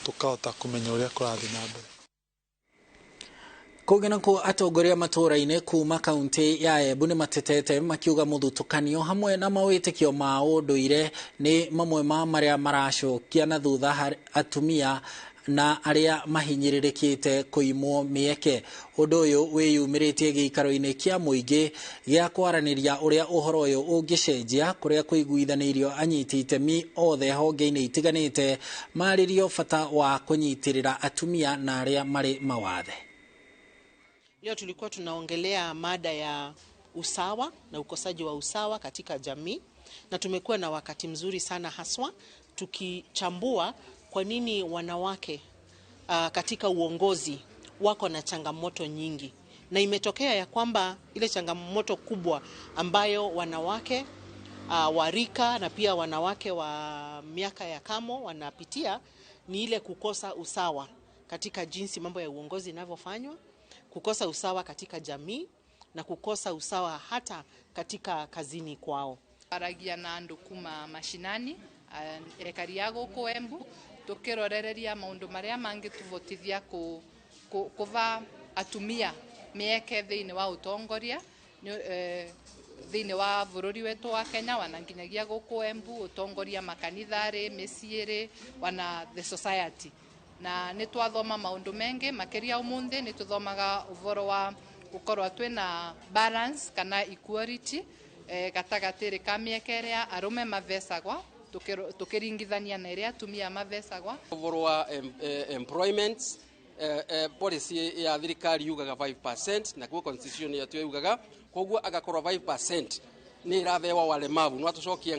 tukahota kumenya uria kurathi na mbere. Kugena ko atongoria matũra-inĩ kuma kaunti ya Embu nĩ matetete makiuga mũthutũkanio hamwe na mawitikio ma ũndũire nĩ mamwe ma marĩa maracokia na thutha atumia na arĩa mahinyĩrĩrĩkĩte kũimwo mĩeke. Ũndũ ũyũ wĩyumĩrĩtie gĩikaro-inĩ kĩa mũingĩ gĩa kwaranĩria ũrĩa ũhoro ũyũ ũngĩcenjia, kũrĩa kũiguithanĩirio anyiti itemi othe honge-inĩ itiganĩte marĩrio bata wa kũnyitĩrĩra atumia na arĩa marĩ mawathe. Leo tulikuwa tunaongelea mada ya usawa na ukosaji wa usawa katika jamii, na tumekuwa na wakati mzuri sana haswa tukichambua kwa nini wanawake katika uongozi wako na changamoto nyingi. Na imetokea ya kwamba ile changamoto kubwa ambayo wanawake warika na pia wanawake wa miaka ya kamo wanapitia ni ile kukosa usawa katika jinsi mambo ya uongozi inavyofanywa, kukosa usawa katika jamii na kukosa usawa hata katika kazini kwao. Aragia na andu kuma mashinani rekari ya guku Embu tukirorereria maundu maria mangituvotithia kuva atumia mieke thiini wa utongoria thiini wa bururi wetu wa Kenya, wana nginyagia guku Embu utongoria makanithari misiiri wana the society. Na nĩ twathoma maundu mengi makiria umuthi nĩ tuthomaga uvoro wa gukorwa twina balance kana equality gatagatĩrĩ ka mieke ĩrĩa arume mavesagwa tukiringithania na ĩrĩa atumia mavesagwa. Uvoro wa employment policy ya thirikari yugaga 5% na kwa constitution ya yugaga koguo agakorwa 5% ni irathewa walemavu no atucokia